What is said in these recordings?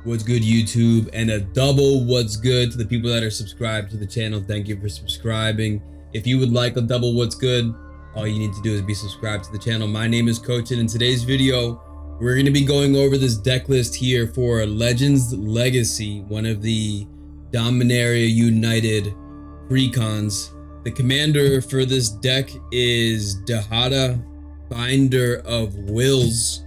What's good, YouTube? And a double what's good to the people that are subscribed to the channel. Thank you for subscribing. If you would like a double what's good, all you need to do is be subscribed to the channel. My name is Coach, and in today's video, we're going to be going over this deck list here for Legends Legacy, one of the Dominaria United Precons. The commander for this deck is Dihada, Binder of Wills,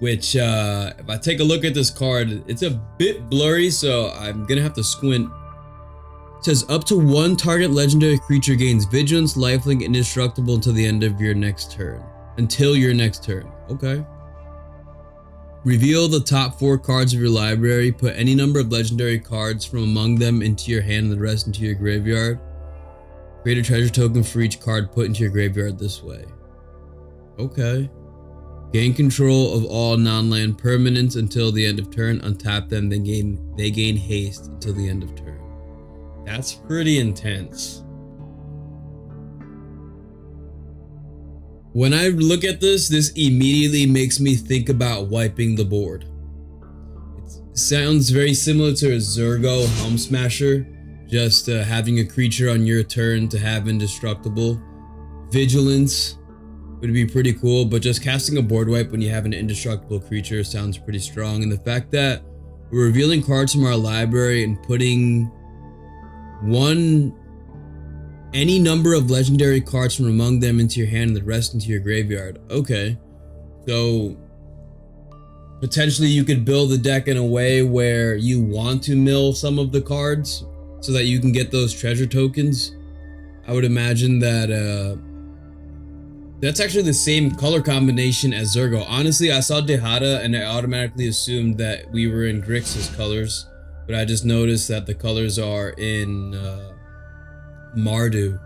which if I take a look at this card, it's a bit blurry, so I'm gonna have to squint. It says up to one target legendary creature gains vigilance, lifelink, indestructible until the end of your next turn. Until your next turn. Okay. Reveal the top 4 cards of your library. Put any number of legendary cards from among them into your hand and the rest into your graveyard. Create a treasure token for each card put into your graveyard this way. Okay. Gain control of all non-land permanents until the end of turn. Untap them, then they gain haste until the end of turn. That's pretty intense. When I look at this immediately makes me think about wiping the board. It sounds very similar to a Zurgo Helm Smasher, just having a creature on your turn to have indestructible. Vigilance would be pretty cool, but just casting a board wipe when you have an indestructible creature sounds pretty strong. And the fact that we're revealing cards from our library and putting any number of legendary cards from among them into your hand and the rest into your graveyard. Okay, so potentially you could build the deck in a way where you want to mill some of the cards so that you can get those treasure tokens. I would imagine that that's actually the same color combination as Zurgo. Honestly, I saw Dihada and I automatically assumed that we were in Grixis colors, but I just noticed that the colors are in Mardu.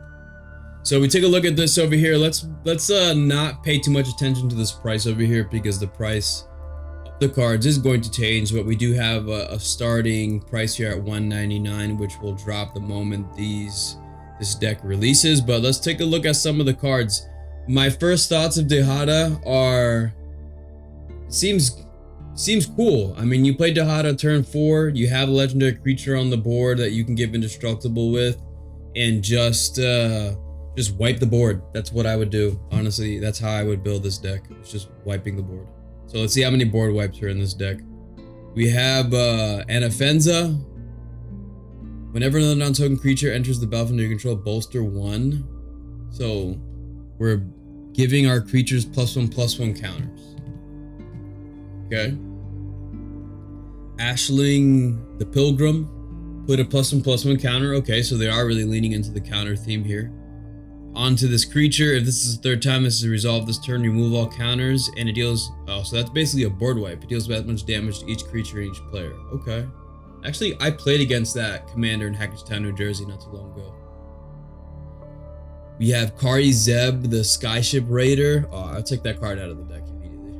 So we take a look at this over here. Let's not pay too much attention to this price over here because the price of the cards is going to change, but we do have a starting price here at $199, which will drop the moment this deck releases. But let's take a look at some of the cards. My first thoughts of Dihada are, seems cool. I mean, you play Dihada turn 4, you have a legendary creature on the board that you can give indestructible with, and just wipe the board. That's what I would do. Honestly, that's how I would build this deck. It's just wiping the board. So let's see how many board wipes are in this deck. We have Anafenza. Whenever another non-token creature enters the battlefield under your control, bolster 1. So we're giving our creatures +1/+1 counters. Okay. Ashling the Pilgrim, put a +1/+1 counter. Okay, so they are really leaning into the counter theme here. Onto this creature. If this is the 3rd time this is resolved this turn, remove all counters, and it deals. Oh, so that's basically a board wipe. It deals that much damage to each creature and each player. Okay. Actually, I played against that commander in Hackettstown, New Jersey, not too long ago. We have Kari Zeb, the Skyship Raider. Oh, I'll take that card out of the deck immediately.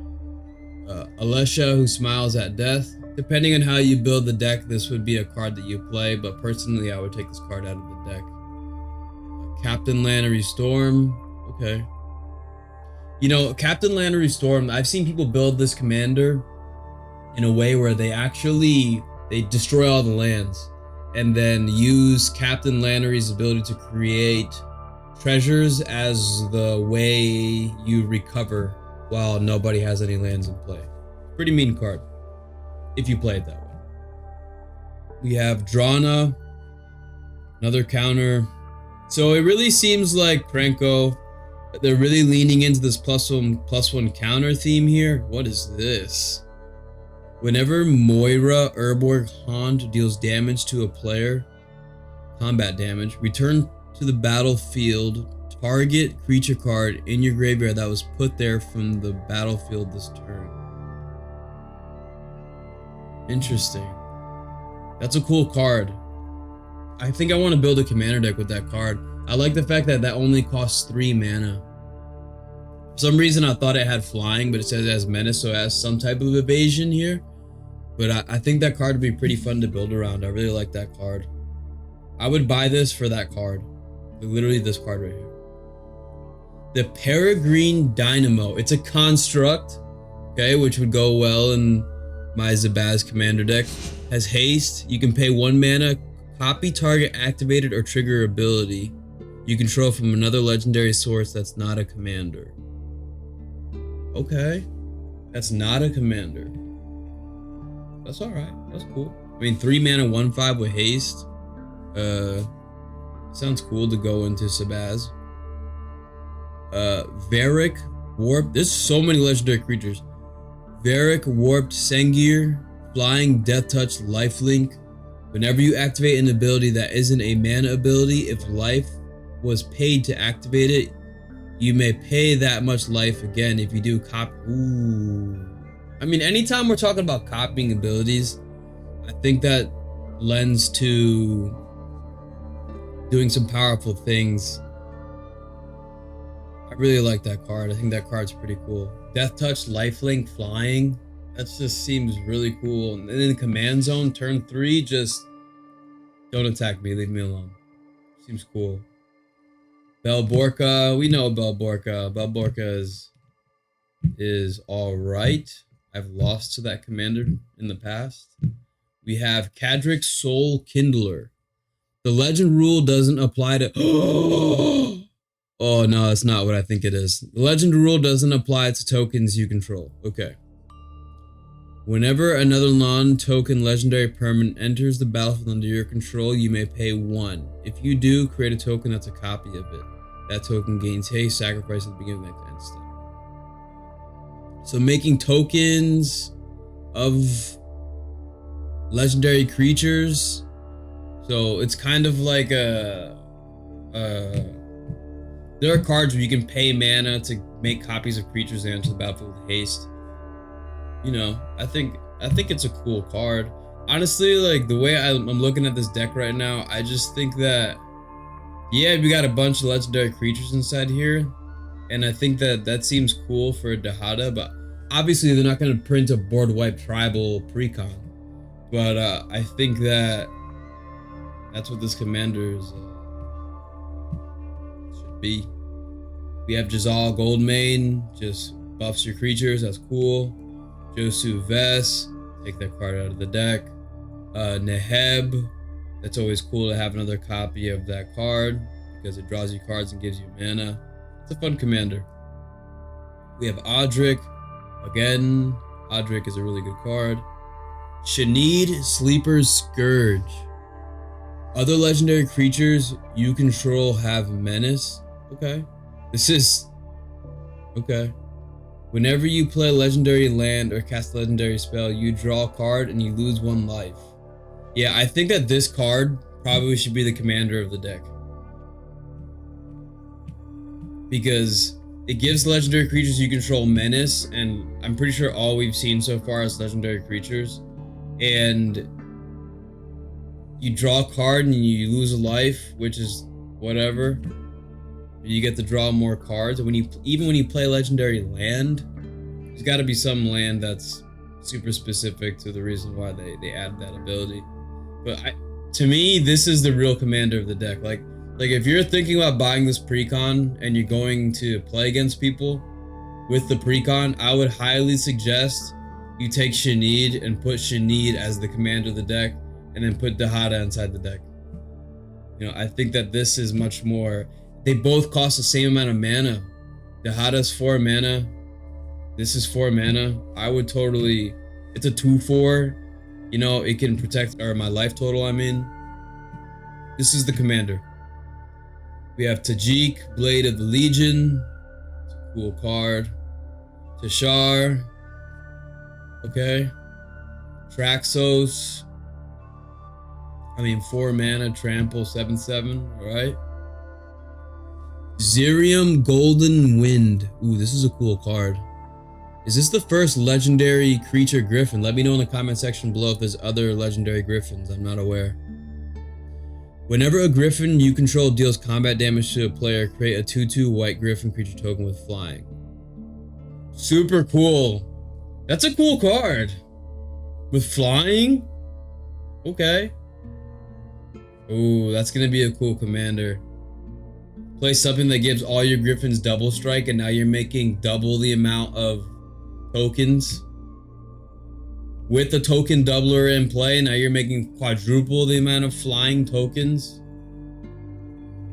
Alesha, who smiles at death. Depending on how you build the deck, this would be a card that you play, but personally, I would take this card out of the deck. Captain Lanterny Storm. Okay. You know, Captain Lanterny Storm, I've seen people build this commander in a way where they destroy all the lands and then use Captain Lanterny's ability to create treasures as the way you recover while nobody has any lands in play. Pretty mean card if you play it that way. We have Drana, another counter. So it really seems like Prenko, they're really leaning into this +1/+1 counter theme here. What is this? Whenever Moira Urborg Haunt deals damage to a player, combat damage, return to the battlefield target creature card in your graveyard that was put there from the battlefield this turn. Interesting. That's a cool card. I think I want to build a commander deck with that card. I like the fact that only costs 3 mana. For some reason I thought it had flying, but it says it has menace, so it has some type of evasion here. But I think that card would be pretty fun to build around. I really like that card. I would buy this for that card. Literally this card right here. The Peregrine Dynamo. It's a construct, okay, which would go well in my Zabaz commander deck. Has haste. You can pay 1 mana, copy target activated or trigger ability you control from another legendary source that's not a commander. Okay. That's not a commander. That's alright. That's cool. I mean, 3 mana, 1/5 with haste. Sounds cool to go into Zabaz. Varric Warp. There's so many legendary creatures. Varric Warped Sengir, Flying, Death Touch, Lifelink. Whenever you activate an ability that isn't a mana ability, if life was paid to activate it, you may pay that much life again. If you do copy. Ooh. I mean, anytime we're talking about copying abilities, I think that lends to doing some powerful things. I really like that card. I think that card's pretty cool. Death Touch, Lifelink, Flying. That just seems really cool. And then Command Zone, turn 3, just don't attack me. Leave me alone. Seems cool. Belborka. We know Belborka. Belborka is all right. I've lost to that commander in the past. We have Kadric Soul Kindler. The legend rule doesn't apply to... Oh, no, that's not what I think it is. The legend rule doesn't apply to tokens you control. Okay. Whenever another non-token legendary permanent enters the battlefield under your control, you may pay 1. If you do, create a token that's a copy of it. That token gains haste, sacrifice at the beginning of the next instant. So making tokens of legendary creatures. So it's kind of like there are cards where you can pay mana to make copies of creatures and enter the battlefield with haste. You know, I think it's a cool card. Honestly, like the way I'm looking at this deck right now, I just think that, yeah, we got a bunch of legendary creatures inside here, and I think that seems cool for Dihada, but obviously they're not going to print a board wipe tribal Precon. But I think that that's what this commander should be. We have Jazal Goldmane, just buffs your creatures, that's cool. Josu Vess, take that card out of the deck. Neheb, that's always cool to have another copy of that card because it draws you cards and gives you mana. It's a fun commander. We have Odric. Again, Odric is a really good card. Shanid, Sleeper's Scourge. Other legendary creatures you control have menace. Okay. This is... Okay. Whenever you play a legendary land or cast a legendary spell, you draw a card and you lose 1 life. Yeah, I think that this card probably should be the commander of the deck. Because it gives legendary creatures you control menace, and I'm pretty sure all we've seen so far is legendary creatures. And you draw a card and you lose a life, which is whatever. You get to draw more cards. And even when you play legendary land, there's got to be some land that's super specific to the reason why they add that ability. But to me, this is the real commander of the deck. Like if you're thinking about buying this Precon and you're going to play against people with the Precon, I would highly suggest you take Shanid and put Shanid as the commander of the deck, and then put Dihada inside the deck. You know, I think that this is much more. They both cost the same amount of mana. Dihada's 4 mana. This is 4 mana. I would totally... It's a 2/4. You know, it can protect my life total, I mean. This is the commander. We have Tajik, Blade of the Legion. It's a cool card. Tashar. Okay. Traxos. I mean, 4 mana, trample, 7/7. Alright. Zerium Golden Wind. Ooh, this is a cool card. Is this the first legendary creature griffin? Let me know in the comment section below if there's other legendary griffins. I'm not aware. Whenever a griffin you control deals combat damage to a player, create a 2/2 white griffin creature token with flying. Super cool. That's a cool card. With flying? Okay. Ooh, that's gonna be a cool commander. Play something that gives all your griffins double strike, and now you're making double the amount of tokens. with the token doubler in play, now you're making quadruple the amount of flying tokens.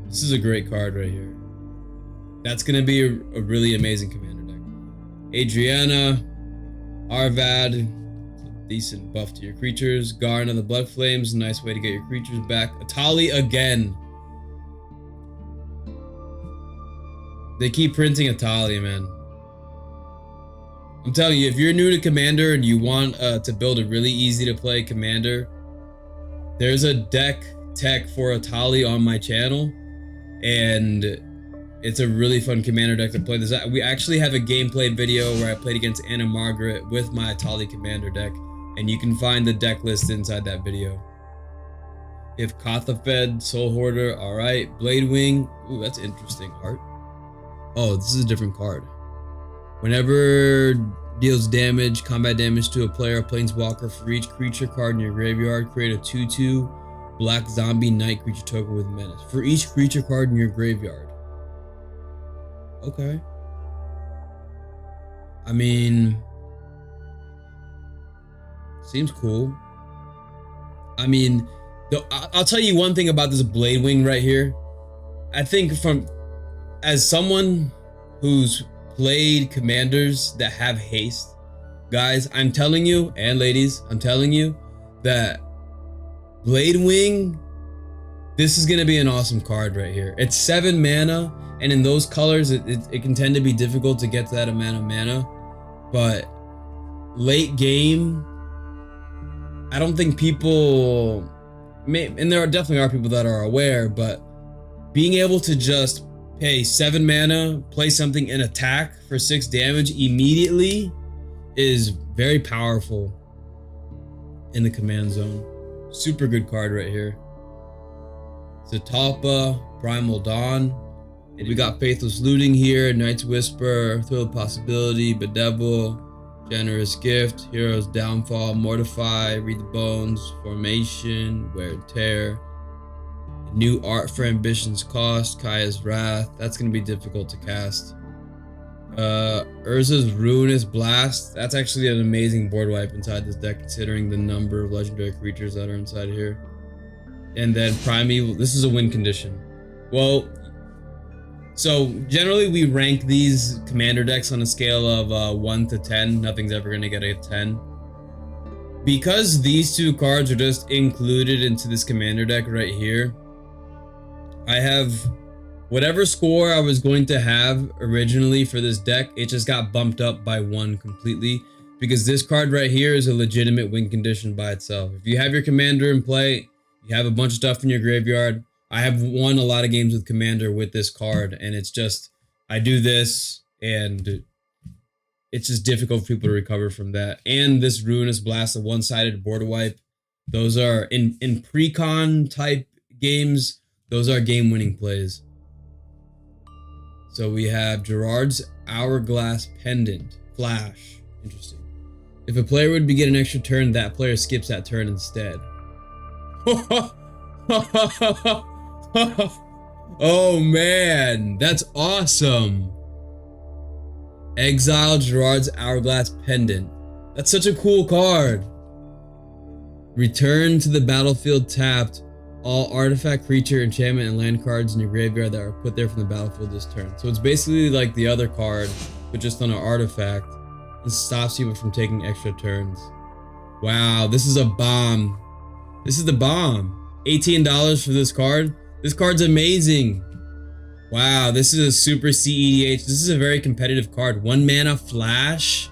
This is a great card right here. That's going to be a really amazing commander deck. Adriana, Arvad, decent buff to your creatures. Garn of the Blood Flames, nice way to get your creatures back. Atali again. They keep printing Atali, man. I'm telling you, if you're new to Commander and you want to build a really easy to play Commander, there's a deck tech for Atali on my channel, and it's a really fun Commander deck to play. We actually have a gameplay video where I played against Anna Margaret with my Atali Commander deck, and you can find the deck list inside that video. If Kathafed, Soul Hoarder, alright. Blade Wing, ooh, that's interesting art. Oh, this is a different card. Whenever deals damage, combat damage to a player or planeswalker, for each creature card in your graveyard, create a 2/2 black zombie knight creature token with menace. For each creature card in your graveyard. Okay. I mean, seems cool. I mean, I'll tell you one thing about this Blade Wing right here. I think as someone who's played commanders that have haste, guys, I'm telling you, and ladies, I'm telling you that Blade Wing, this is going to be an awesome card right here. It's 7 mana, and in those colors, it can tend to be difficult to get to that amount of mana, but late game, I don't think people and there definitely are people that are aware, but being able to just pay 7 mana, play something and attack for 6 damage immediately is very powerful in the command zone. Super good card right here. Zatalpa, Primal Dawn. And we got Faithless Looting here, Knight's Whisper, Thrill of Possibility, Bedevil, Generous Gift, Hero's Downfall, Mortify, Read the Bones, Formation, Wear and Tear. New Art for Ambition's Cost, Kaya's Wrath. That's going to be difficult to cast. Urza's Ruinous Blast. That's actually an amazing board wipe inside this deck, considering the number of legendary creatures that are inside here. And then Primeval. This is a win condition. Well, so generally we rank these commander decks on a scale of 1 to 10. Nothing's ever going to get a 10. Because these two cards are just included into this commander deck right here, I have whatever score I was going to have originally for this deck, it just got bumped up by 1 completely, because this card right here is a legitimate win condition by itself. If you have your commander in play, you have a bunch of stuff in your graveyard. I have won a lot of games with commander with this card, and it's just, I do this and it's just difficult for people to recover from that. And this Ruinous Blast, a one-sided board wipe, those are in Precon type games, those are game-winning plays. So we have Gerard's Hourglass Pendant. Flash. Interesting. If a player would begin an extra turn, that player skips that turn instead. Oh man, that's awesome. Exile Gerard's Hourglass Pendant. That's such a cool card. Return to the battlefield tapped all artifact, creature, enchantment, and land cards in your graveyard that are put there from the battlefield this turn. So it's basically like the other card, but just on an artifact, and stops people from taking extra turns. Wow, this is a bomb. This is the bomb. $18 for this card. This card's amazing. Wow, this is a super CEDH. This is a very competitive card. 1 mana flash.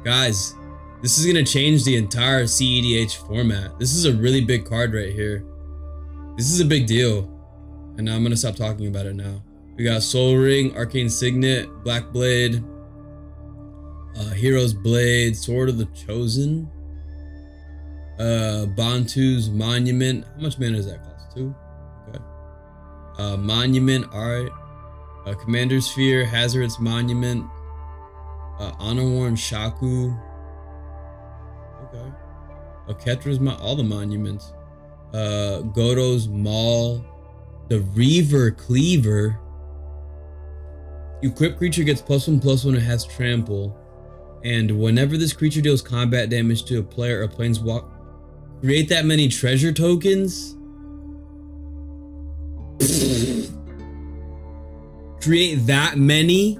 Guys, this is going to change the entire CEDH format. This is a really big card right here. This is a big deal. And I'm going to stop talking about it now. We got Soul Ring, Arcane Signet, Black Blade, Hero's Blade, Sword of the Chosen, Bantu's Monument. How much mana does that cost? 2? Okay. Monument, alright. Commander's Sphere, Hazard's Monument, Honor-Worn Shaku. Okay. Ketra's all the monuments. Godo's Maul, the Reaver Cleaver. Equipped creature gets +1/+1 and has trample, And whenever this creature deals combat damage to a player or planeswalker, create that many treasure tokens. Create that many.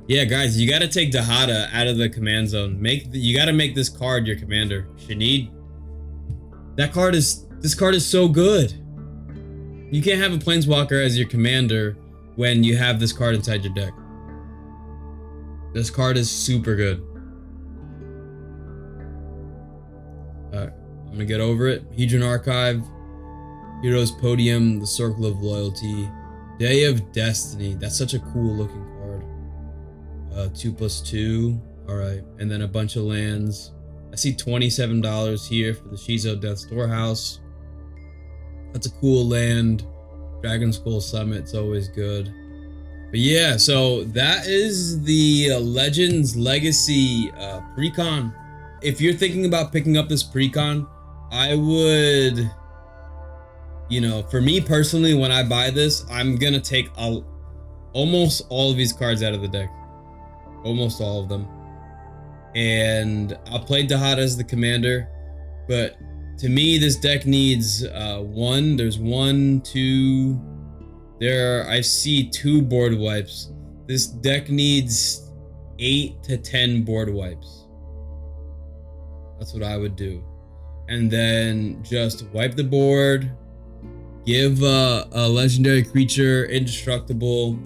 Yeah, guys, you gotta take Dihada out of the command zone. You gotta make this card your commander. Shanid. This card is so good. You can't have a planeswalker as your commander when you have this card inside your deck. This card is super good. Alright, I'm gonna get over it. Hedron Archive, Heroes Podium, the Circle of Loyalty, Day of Destiny. That's such a cool looking card. 2+2. Alright, and then a bunch of lands. I see $27 here for the Shizo Death Storehouse. That's a cool land. Dragon Skull Summit's always good. But yeah, so that is the Legends Legacy Precon. If you're thinking about picking up this Precon, I would, you know, for me personally, when I buy this, I'm gonna take almost all of these cards out of the deck. Almost all of them. And I'll play Dihada as the commander, but to me, this deck needs there's one, two, I see 2 board wipes. This deck needs 8 to 10 board wipes. That's what I would do. And then just wipe the board, give a legendary creature indestructible,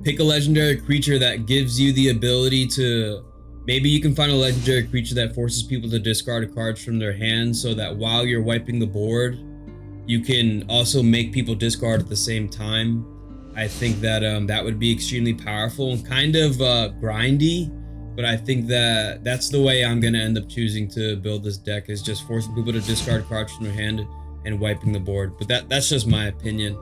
pick a legendary creature that gives you the ability to, maybe you can find a legendary creature that forces people to discard cards from their hands so that while you're wiping the board, you can also make people discard at the same time. I think that that would be extremely powerful and kind of grindy, but I think that that's the way I'm gonna end up choosing to build this deck, is just forcing people to discard cards from their hand and wiping the board. But that's just my opinion.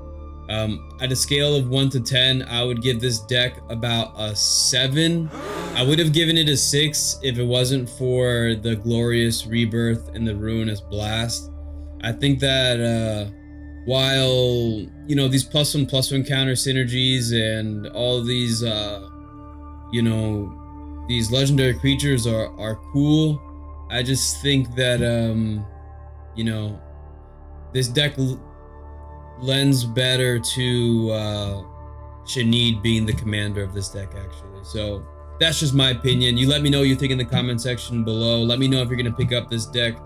At a scale of 1 to 10, I would give this deck about a 7. I would have given it a 6 if it wasn't for the Glorious Rebirth and the Ruinous Blast. I think that while, you know, these +1/+1 counter synergies and all of these, you know, these legendary creatures are cool, I just think that, you know, this deck lends better to Shanid being the commander of this deck, actually. So that's just my opinion. You let me know what you think in the comment section below. Let me know if you're going to pick up this deck,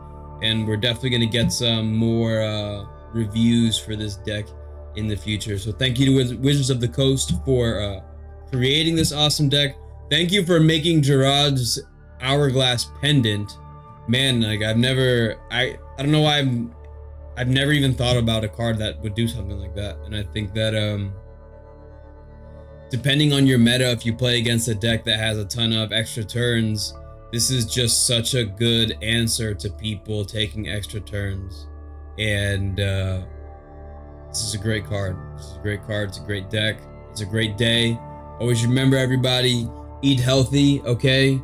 and we're definitely going to get some more reviews for this deck in the future. So thank you to Wizards of the Coast for creating this awesome deck. Thank you for making Gerard's Hourglass Pendant. Man, like I don't know why I've never even thought about a card that would do something like that. And I think that depending on your meta, if you play against a deck that has a ton of extra turns, this is just such a good answer to people taking extra turns. And this is a great card. This is a great card. It's a great deck. It's a great day. Always remember, everybody, eat healthy, okay?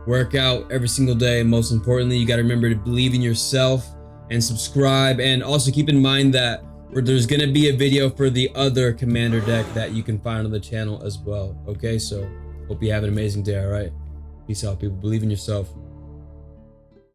Work out every single day. And most importantly, you got to remember to believe in yourself and subscribe. And also keep in mind that there's going to be a video for the other commander deck that you can find on the channel as well. Okay, so hope you have an amazing day. All right, peace out, people. Believe in yourself.